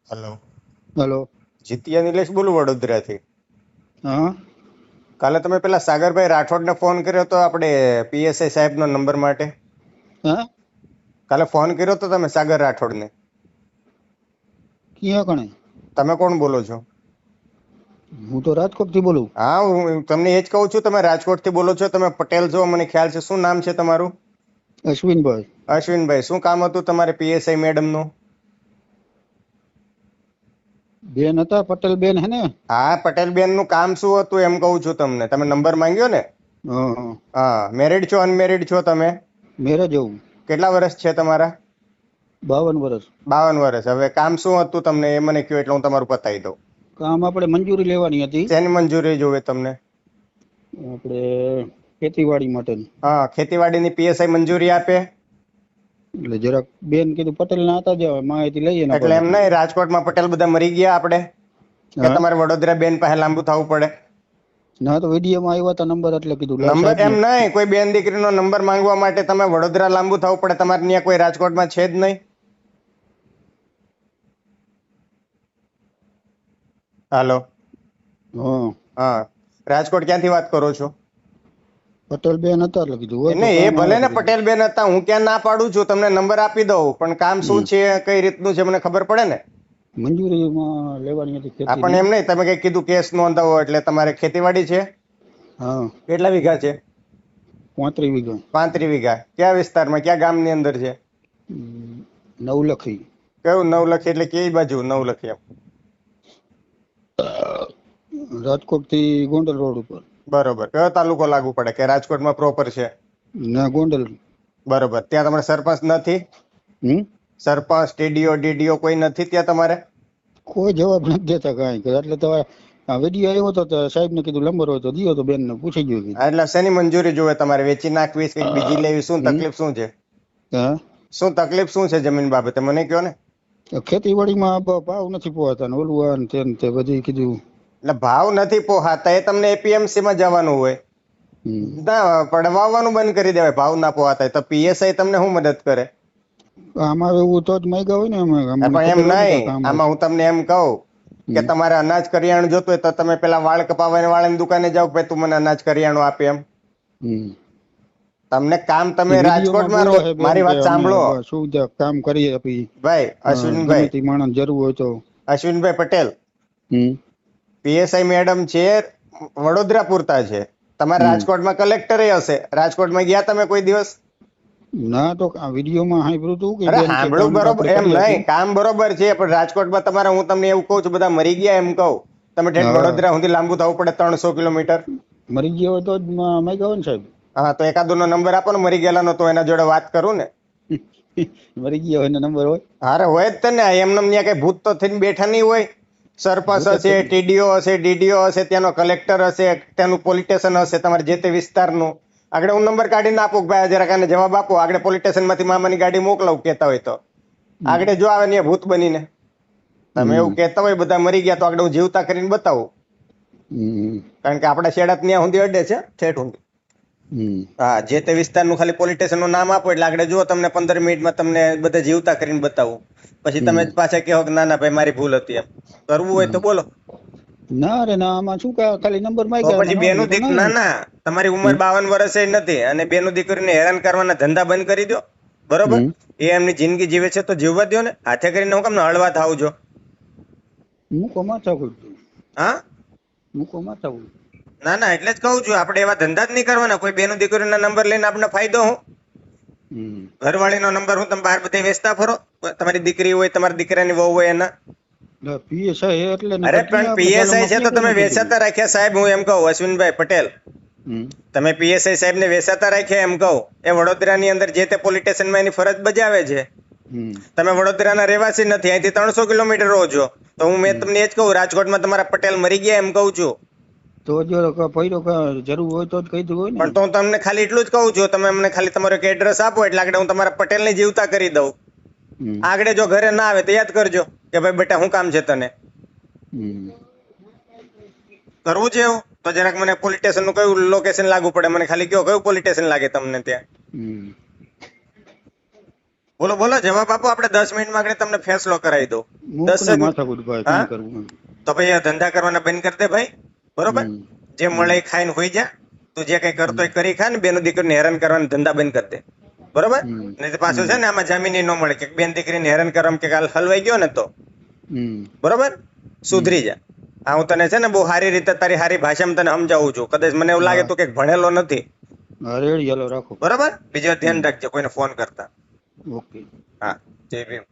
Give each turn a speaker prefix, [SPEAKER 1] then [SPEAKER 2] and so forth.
[SPEAKER 1] Hello.
[SPEAKER 2] Hello.
[SPEAKER 1] Jitiya Nilesh બોલું વડોદરાથી.
[SPEAKER 2] હા.
[SPEAKER 1] કાલે તમે પેલા સાગરભાઈ રાઠોડને ફોન કર્યો તો આપણે પીએસઆઈ સાહેબનો નંબર માટે.
[SPEAKER 2] હા
[SPEAKER 1] કાલે ફોન કર્યો તો તમે સાગર રાઠોડને.
[SPEAKER 2] ક્યાં કણે?
[SPEAKER 1] તમે કોણ બોલો છો?
[SPEAKER 2] હું તો રાજકોટ થી બોલું.
[SPEAKER 1] હા, હું તમને એ જ કહું છું. તમે રાજકોટથી બોલો છો, તમે પટેલ છો, મને ખ્યાલ છે. શું નામ છે તમારું?
[SPEAKER 2] અશ્વિનભાઈ.
[SPEAKER 1] અશ્વિનભાઈ, શું કામ હતું તમારે પીએસઆઈ મેડમનું?
[SPEAKER 2] બેન હતા, પટેલ બેન હે ને?
[SPEAKER 1] હા, પટેલ બેનનું કામ શું હતું એમ કહું છું તમને. તમે નંબર માંગ્યો ને?
[SPEAKER 2] હા હા.
[SPEAKER 1] હા, મેરિડ છો અનમેરિડ છો તમે?
[SPEAKER 2] મેરેજ એવું.
[SPEAKER 1] કેટલા વર્ષ છે તમારા?
[SPEAKER 2] 52 વર્ષ.
[SPEAKER 1] 52 વર્ષ. હવે કામ શું હતું તમને એ મને કહો એટલે હું તમારું પતાવી દઉં.
[SPEAKER 2] કામ આપણે મંજૂરી લેવાની હતી.
[SPEAKER 1] શેની મંજૂરી જોવે તમને?
[SPEAKER 2] આપણે ખેતીવાડી માટેની.
[SPEAKER 1] હા, ખેતીવાડીની પીએસઆઈ મંજૂરી આપે?
[SPEAKER 2] એટલે જરાક બેન કીધું પટેલ ના હતા જ માહિતી લઈએ ને
[SPEAKER 1] એટલે એમ નહીં, રાજકોટમાં પટેલ બધા મરી ગયા આપણે કે
[SPEAKER 2] હા.
[SPEAKER 1] તમારે વડોદરા બેન પાસે લાંબુ થવું પડે?
[SPEAKER 2] ના તો વિડીયોમાં આવ્યા હતા નંબર એટલે કીધું લાવ
[SPEAKER 1] નંબર
[SPEAKER 2] સાહેબને.
[SPEAKER 1] એમ નહીં, કોઈ બેન દીકરીનો નંબર માંગવા માટે તમે વડોદરા લાંબુ થવું પડે? તમારે ત્યાં કોઈ રાજકોટમાં છે જ નહીં. હાલો.
[SPEAKER 2] હા.
[SPEAKER 1] હા, રાજકોટ ક્યાંથી વાત કરો છો?
[SPEAKER 2] પટેલ બેન હતા એટલે કીધું હોય તો
[SPEAKER 1] નહીં, એ
[SPEAKER 2] કામ આવે
[SPEAKER 1] ભલે
[SPEAKER 2] તો
[SPEAKER 1] ને
[SPEAKER 2] કીધું.
[SPEAKER 1] પટેલ બેન હતા, હું ક્યાં ના પાડું છું. તમને નંબર આપી દઉં, પણ કામ શું છે, કઈ રીતનું છે, મને ખબર પડે ને.
[SPEAKER 2] મંજૂરીમાં લેવાની હતી
[SPEAKER 1] પણ
[SPEAKER 2] ખેતીની.
[SPEAKER 1] એમ નહીં, તમે કઈ કીધું કેસ નોંધાવો એટલે તમારે ખેતીવાડી છે?
[SPEAKER 2] હા.
[SPEAKER 1] કેટલા વીઘા છે?
[SPEAKER 2] 35 વીઘા.
[SPEAKER 1] 35 વીઘા. કયા વિસ્તારમાં, કયા ગામની અંદર છે?
[SPEAKER 2] નવલખી.
[SPEAKER 1] કયું નવલખી એટલે કઈ બાજુ નવલખી? એમ
[SPEAKER 2] રાજકોટ થી ગોંડલ રોડ ઉપર.
[SPEAKER 1] બરોબર. કયો તાલુકો લાગુ પડે કે રાજકોટમાં પ્રોપર છે?
[SPEAKER 2] ના, ગોંડલ.
[SPEAKER 1] બરોબર. ત્યાં તમારે સરપંચ નથી? સરપંચ, ટીડીઓ, ડીડીઓ કોઈ નથી ત્યાં તમારે?
[SPEAKER 2] કોઈ જવાબ નથી દેતા કાંઈ. એટલે તો આ વિડીયો આવ્યો હતો તો સાહેબ ને કીધું નંબર હોય તો દિયો, તો બેન ને પૂછી ગયો કીધું.
[SPEAKER 1] એટલે શેની મંજૂરી જોવે તમારે? વેચી નાખવી, કઈક બીજી લેવી? શું તકલીફ શું છે?
[SPEAKER 2] હા.
[SPEAKER 1] શું તકલીફ શું છે જમીન બાબતે મને કહો ને.
[SPEAKER 2] ખેતીવાડીમાં ભાવ નથી પોહાતા ને ઓલું આ ને તે બધી કીધું.
[SPEAKER 1] એટલે ભાવ નથી પોહાતા એ તમને એપીએમસી માં જવાનું હોય. ના, પડવાવાનું બંધ કરી દેવાય. ભાવ ના પોહાતા તો પીએસઆઈ તમને શું મદદ કરે?
[SPEAKER 2] આમાં એવું તો જ માંગ્યા હોય ને
[SPEAKER 1] પણ એમ નહીં, આમાં હું તમને એમ કહું કે તમારે અનાજ કરિયાણું જોતું હોય તો તમે પેલા વાળ કપાવવાની વાળાની દુકાને જાઓ, ભાઈ તું મને અનાજ કરિયાણું આપે એમ. તમને કામ, તમે રાજકોટમાં રહો, મારી વાત સાંભળો.
[SPEAKER 2] શું કામ કરી આપી
[SPEAKER 1] ભાઈ અશ્વિનભાઈ,
[SPEAKER 2] ગમે તે માણસ જરૂર હોય તો.
[SPEAKER 1] અશ્વિનભાઈ પટેલ, પીએસઆઈ મેડમ છે વડોદરા પૂરતા છે. તમારે રાજકોટમાં કલેક્ટર હશે. રાજકોટમાં ગયા તમે કોઈ દિવસ?
[SPEAKER 2] ના, તો આ વિડીયોમાં સાંભળ્યું હતું કે
[SPEAKER 1] અરે
[SPEAKER 2] બેન કે
[SPEAKER 1] સાંભળું,
[SPEAKER 2] કામ
[SPEAKER 1] બરોબર,
[SPEAKER 2] આપણે
[SPEAKER 1] એમ
[SPEAKER 2] કરી
[SPEAKER 1] નહીં, કામ બરોબર છે, પણ રાજકોટમાં તમારે, હું તમને એવું કહું છું, બધા મરી ગયા એમ કહું. તમે ઠેઠ વડોદરા સુધી લાંબુ થવું પડે 300 કિલોમીટર.
[SPEAKER 2] મરી ગયો હોય તો જ માંગ્યા હોય ને સાહેબ.
[SPEAKER 1] હા, તો એકાદો નો નંબર આપો ને મરી ગયેલાનો, તો એના જોડે વાત કરું ને.
[SPEAKER 2] મરી ગયા હોય નંબર હોય?
[SPEAKER 1] અરે હોય જ તને. એમને ત્યાં કઈ ભૂત તો થઈને બેઠા નહીં હોય. સરપંચ હશે, ટીડીઓ હશે, ડીડીઓ હશે, ત્યાંનો કલેક્ટર હશે, ત્યાંનું પોલીસ સ્ટેશન હશે, તમારે જે તે વિસ્તારનું. આગળ હું નંબર કાઢીને આપું કે ભાઈ જરાક આને જવાબ આપો. આગળ પોલીસ સ્ટેશન માંથી મામાની ગાડી મોકલાવું કહેતા હોય તો. આગળ જો આવે ને ભૂત બનીને. તમે એવું કહેતા હોય બધા મરી ગયા, તો આગળ હું જીવતા કરીને બતાવું. કારણ કે આપણા શેડા ત્યાં સુધી અડે છે, ઠેઠ સુધી. હા, જે તે વિસ્તારનું ખાલી પોલીસ સ્ટેશન નું નામ આપો એટલે આગળ જુઓ, તમને 15 મિનિટમાં તમને બધા જીવતા કરીને બતાવું. પછી તમે જ પાછા કહો કે ના ના ભાઈ મારી ભૂલ હતી. એમ કરવું હોય તો બોલો.
[SPEAKER 2] ના રે ના, આમાં શું ખાલી નંબર
[SPEAKER 1] તો
[SPEAKER 2] માંગ્યા.
[SPEAKER 1] પછી બેનું દીક, ના ના, તમારી ઉંમર 52 વર્ષે નથી અને બેનું દીકરીને હેરાન કરવાના ધંધા બંધ કરી દો. બરોબર, એ એમની જિંદગી જીવે છે તો જીવવા દો ને. હાથે કરીને હું કેમ હળવા થાવ છો?
[SPEAKER 2] મૂકો માથાકૂટ.
[SPEAKER 1] હા,
[SPEAKER 2] મૂકો માથાકૂટ.
[SPEAKER 1] ના ના, એટલે જ કહું છું, આપણે એવા ધંધા જ નહીં કરવાના. કોઈ બેનું દીકરીના નંબર લઈને આપણે ફાયદો હું? ઘરવાળીનો નંબર હું તમે બહાર બધે વેચતા ફરો? તમારી દીકરી હોય, તમારા દીકરાની વહુ હોય એના.
[SPEAKER 2] પીએસઆઈ એટલે
[SPEAKER 1] અરે પણ પીએસઆઈ છે તો તમે વેચાતા રાખ્યા સાહેબ. હું એમ કહું અશ્વિનભાઈ પટેલ, તમે પીએસઆઈ સાહેબ ને વેચાતા રાખ્યા એમ કહું. એ વડોદરાની અંદર જે તે પોલીસ સ્ટેશનમાં એની ફરજ બજાવે છે. તમે વડોદરાના રહેવાસી નથી, અહીંથી 300 કિલોમીટર રહો છો. તો મેં તમને એ જ કહું, રાજકોટમાં તમારા પટેલ મરી ગયા એમ કહું છું.
[SPEAKER 2] તો જો જરૂર હોય તો જ કહી દઉં હોય ને.
[SPEAKER 1] પણ તો હું તમને ખાલી એટલું જ કહું છું, તમે અમને ખાલી તમારો એક એડ્રેસ આપો એટલે આગળ હું તમારા પટેલને જીવતા કરી દઉં. આગળ જો ઘરે ના આવે તો યાદ કરજો કે ભાઈ બેટા શું કામ છે તને. કરવું છે એવું તો જરાક મને પોલીસ સ્ટેશન નું કયું લોકેશન લાગુ પડે મને ખાલી કહો, કયું પોલીસ સ્ટેશન લાગે તમને ત્યાં? બોલો બોલો જવાબ આપો, આપણે 10 મિનિટમાં આગળ તમને ફેસલો કરાવી દઉં.
[SPEAKER 2] મૂક
[SPEAKER 1] 10
[SPEAKER 2] ને
[SPEAKER 1] જ
[SPEAKER 2] માથાકૂટ ભાઈ,
[SPEAKER 1] હા?
[SPEAKER 2] કઈ કરવું એમ.
[SPEAKER 1] તો ભાઈ આ ધંધા કરવાના બંધ કરી દે ભાઈ, બરોબર?
[SPEAKER 2] હમ.
[SPEAKER 1] જે મળે એ ખાઈને હોઈ જા. તું જે કઈ કરતો હોય કરી ખા ને, બેનો દીકરીને હેરાન કરવાના ધંધા બંધ કરી દે, બરોબર?
[SPEAKER 2] હમ.
[SPEAKER 1] નહીં તો પાછું છે ને આમાં જામીન ન મળે કે બેન દીકરીને હેરાન કરવામાં કે હાલ હલવાઈ ગયો ને તો,
[SPEAKER 2] હમ.
[SPEAKER 1] બરોબર? સુધરી જા. આ હું તને છે ને બહુ સારી રીતે તારી સારી ભાષામાં તને સમજાવું છું. કદાચ મને એવું લાગે તું કે ભણેલો નથી,
[SPEAKER 2] હા રેડી, હાલો રાખો.
[SPEAKER 1] બરોબર? બીજો ધ્યાન રાખજો કોઈને ફોન કરતા.
[SPEAKER 2] ઓકે.
[SPEAKER 1] હા, જય ભીમ.